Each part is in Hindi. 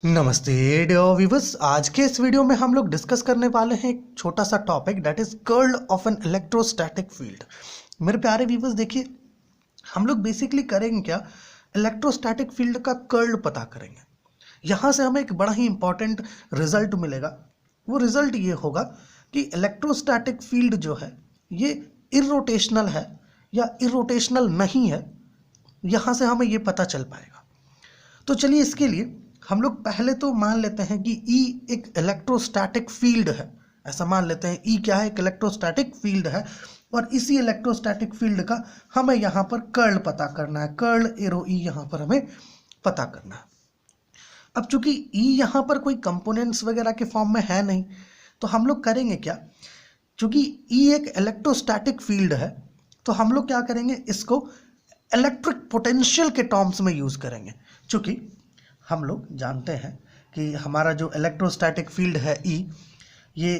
नमस्ते डियर व्यूअर्स। आज के इस वीडियो में हम लोग डिस्कस करने वाले हैं एक छोटा सा topic that is curl of an electrostatic field. मेरे प्यारे व्यूअर्स देखिए, हम लोग बेसिकली करेंगे क्या, इलेक्ट्रोस्टैटिक फील्ड का कर्ल पता करेंगे। यहाँ से हमें एक बड़ा ही इंपॉर्टेंट रिजल्ट मिलेगा। वो रिजल्ट ये होगा कि इलेक्ट्रोस्टैटिक फील्ड जो है ये इरोटेशनल है या इरोटेशनल नहीं है, यहाँ से हमें ये पता चल पाएगा। तो चलिए इसके लिए हम लोग पहले तो मान लेते हैं कि E एक इलेक्ट्रोस्टैटिक फील्ड है। ऐसा मान लेते हैं E क्या है, एक इलेक्ट्रोस्टैटिक फील्ड है और इसी इलेक्ट्रोस्टैटिक फील्ड का हमें यहाँ पर कर्ल पता करना है। कर्ल एरो E यहाँ पर हमें पता करना है। अब चूंकि E यहाँ पर कोई कंपोनेंट्स वगैरह के फॉर्म में है नहीं, तो हम लोग करेंगे क्या, चूंकि E एक इलेक्ट्रोस्टैटिक फील्ड है तो हम लोग क्या करेंगे, इसको इलेक्ट्रिक पोटेंशियल के टर्म्स में यूज़ करेंगे। चूंकि हम लोग जानते हैं कि हमारा जो इलेक्ट्रोस्टैटिक फील्ड है E, ये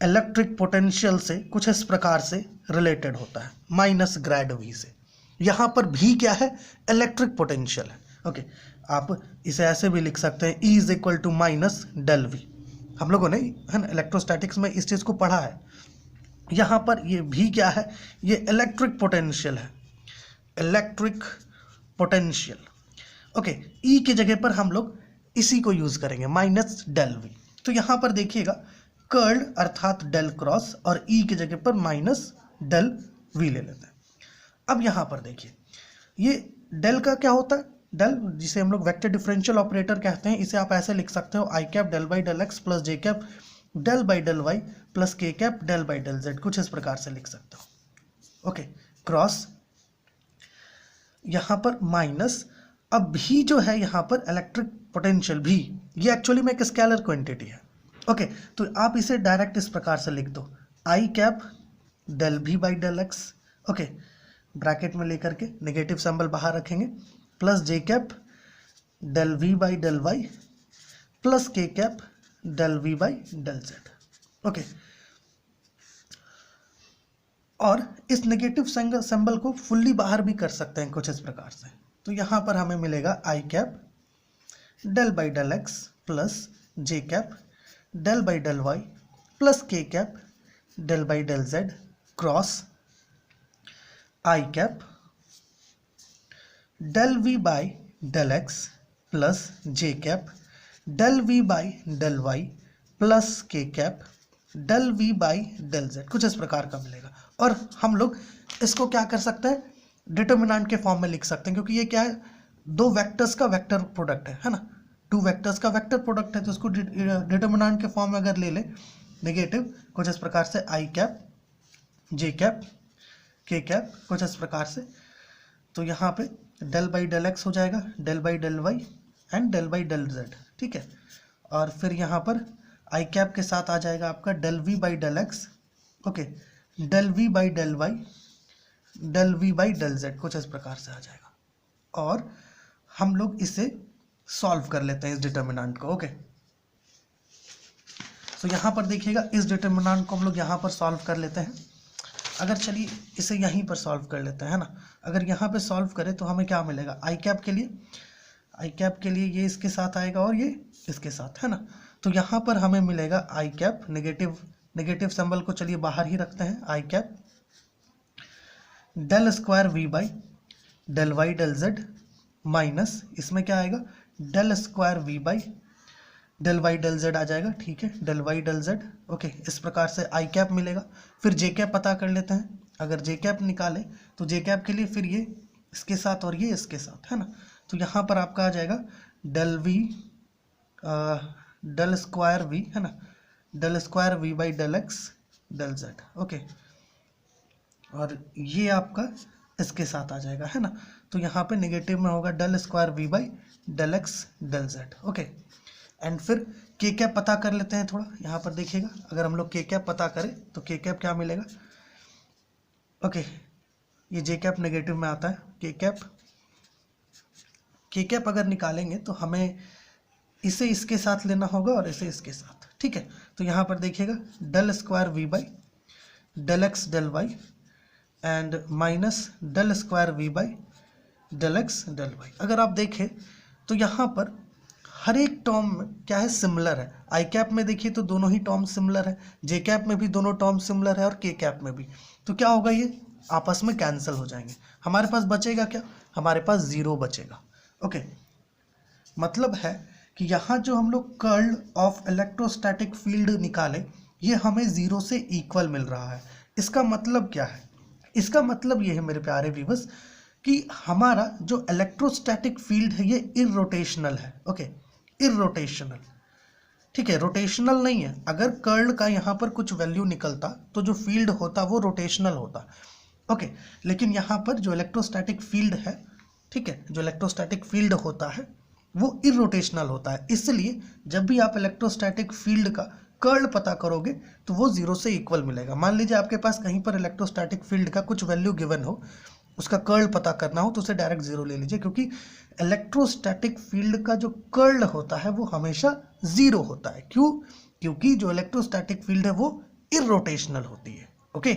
इलेक्ट्रिक पोटेंशियल से कुछ इस प्रकार से रिलेटेड होता है, माइनस ग्रेड V से। यहाँ पर V क्या है, इलेक्ट्रिक पोटेंशियल है। ओके, आप इसे ऐसे भी लिख सकते हैं, E is equal to minus del V। हम लोगों ने है ना इलेक्ट्रोस्टैटिक्स में इस चीज़ को पढ़ा है। यहाँ पर ये V क्या है, ये इलेक्ट्रिक पोटेंशियल है, इलेक्ट्रिक पोटेंशियल। ओके, E की जगह पर हम लोग इसी को यूज करेंगे, माइनस डेल V। तो यहाँ पर देखिएगा कर्ल अर्थात डेल क्रॉस और E की जगह पर माइनस डेल V ले लेते हैं। अब यहाँ पर देखिए, ये डेल का क्या होता है, डेल जिसे हम लोग वेक्टर डिफरेंशियल ऑपरेटर कहते हैं, इसे आप ऐसे लिख सकते हो, i cap del by del x plus j cap del by del y plus k cap del by del Z, कुछ इस प्रकार से लिख सकते हो। ओके, क्रॉस यहाँ पर माइनस, अब भी जो है यहाँ पर इलेक्ट्रिक पोटेंशियल भी, ये एक्चुअली में एक स्केलर क्वांटिटी है। ओके, तो आप इसे डायरेक्ट इस प्रकार से लिख दो, आई कैप डेल भी by del x, okay bracket में लेकर के नेगेटिव सिंबल बाहर रखेंगे, plus j cap del we by del y plus k cap del we by del Z. Okay, और इस नेगेटिव सिंबल को फुल्ली बाहर भी कर सकते हैं कुछ इस प्रकार से। तो यहाँ पर हमें मिलेगा i cap del by del x plus j cap del by del y plus k cap del by del z cross i cap del we by del x plus j cap del we by del y plus k cap del we by del Z, कुछ इस प्रकार का मिलेगा। और हम लोग इसको क्या कर सकते हैं, डिटर्मिनेंट के फॉर्म में लिख सकते हैं, क्योंकि ये क्या है, दो वेक्टर्स का वेक्टर प्रोडक्ट है ना, टू वेक्टर्स का वेक्टर प्रोडक्ट है। तो इसको डिटर्मिनेंट के फॉर्म में अगर ले ले, नेगेटिव कुछ इस प्रकार से आई कैप जे कैप के कैप, कुछ इस प्रकार से। तो यहाँ पे डेल बाई डेल एक्स हो जाएगा, del by del Y and del by del Z, ठीक है। और फिर यहाँ पर आई कैप के साथ आ जाएगा आपका del we by del x, okay del we by del Y del we by del Z, कुछ इस प्रकार से आ जाएगा। और हम लोग इसे सॉल्व कर लेते हैं इस डिटर्मिनेंट को। ओके, तो यहाँ पर देखिएगा, इस डिटर्मिनेंट को हम लोग यहाँ पर सॉल्व कर लेते हैं। अगर चलिए इसे यहीं पर सॉल्व कर लेते हैं, है ना। अगर यहाँ पे सॉल्व करें तो हमें क्या मिलेगा, आई कैप के लिए, आई कैप के लिए ये इसके साथ आएगा और ये इसके साथ, है ना। तो यहाँ पर हमें मिलेगा आई कैप, नेगेटिव सिंबल को चलिए बाहर ही रखते हैं, i cap del square we by del Y del z minus, इसमें क्या आएगा, del square we by del Y del z आ जाएगा, ठीक है, del Y del Z. Okay, इस प्रकार से आई कैप मिलेगा। फिर जे कैप पता कर लेते हैं। अगर जे कैप निकाले तो जे कैप के लिए फिर ये इसके साथ और ये इसके साथ, है ना। तो यहाँ पर आपका आ जाएगा del V del square V, है ना, del square we by del X del Z. Okay, और ये आपका इसके साथ आ जाएगा, है ना। तो यहाँ पे नेगेटिव में होगा del square we by del X del Z. Okay, and फिर के कैप पता कर लेते हैं थोड़ा। यहाँ पर देखिएगा, अगर हम लोग के कैप पता करें तो के कैप क्या मिलेगा, ओके ये जे कैप नेगेटिव में आता है, के कैप अगर निकालेंगे तो हमें इसे इसके साथ लेना होगा और इसे इसके साथ, ठीक है। तो यहाँ पर देखिएगा del square we by del X del Y and minus del square we by del X del Y. अगर आप देखें तो यहाँ पर हर एक टर्म क्या है, सिमिलर है। आई कैप में देखिए तो दोनों ही टर्म सिमिलर है, जे कैप में भी दोनों टर्म सिमिलर है और के कैप में भी। तो क्या होगा, ये आपस में कैंसिल हो जाएंगे। हमारे पास बचेगा क्या, हमारे पास जीरो बचेगा। ओके, मतलब है कि यहाँ जो हम लोग कर्ल ऑफ इलेक्ट्रोस्टैटिक फील्ड निकाले, ये हमें जीरो से इक्वल मिल रहा है। इसका मतलब क्या है, इसका मतलब ये है मेरे प्यारे व्यूअर्स कि हमारा जो इलेक्ट्रोस्टैटिक फील्ड है ये इररोटेशनल है। ओके, इररोटेशनल, ठीक है, रोटेशनल नहीं है। अगर कर्ल का यहाँ पर कुछ वैल्यू निकलता तो जो फील्ड होता वो रोटेशनल होता। ओके, लेकिन यहाँ पर जो इलेक्ट्रोस्टैटिक फील्ड है, ठीक है, जो इलेक्ट्रोस्टैटिक फील्ड होता है वो इररोटेशनल होता है। इसलिए जब भी आप इलेक्ट्रोस्टैटिक फील्ड का कर्ल पता करोगे तो वो जीरो से इक्वल मिलेगा। मान लीजिए आपके पास कहीं पर इलेक्ट्रोस्टैटिक फील्ड का कुछ वैल्यू गिवन हो, उसका कर्ल पता करना हो तो उसे डायरेक्ट जीरो ले लीजिए, क्योंकि इलेक्ट्रोस्टैटिक फील्ड का जो कर्ल होता है वो हमेशा जीरो होता है। क्यों, क्योंकि जो इलेक्ट्रोस्टैटिक फील्ड है वो इररोटेशनल होती है। ओके,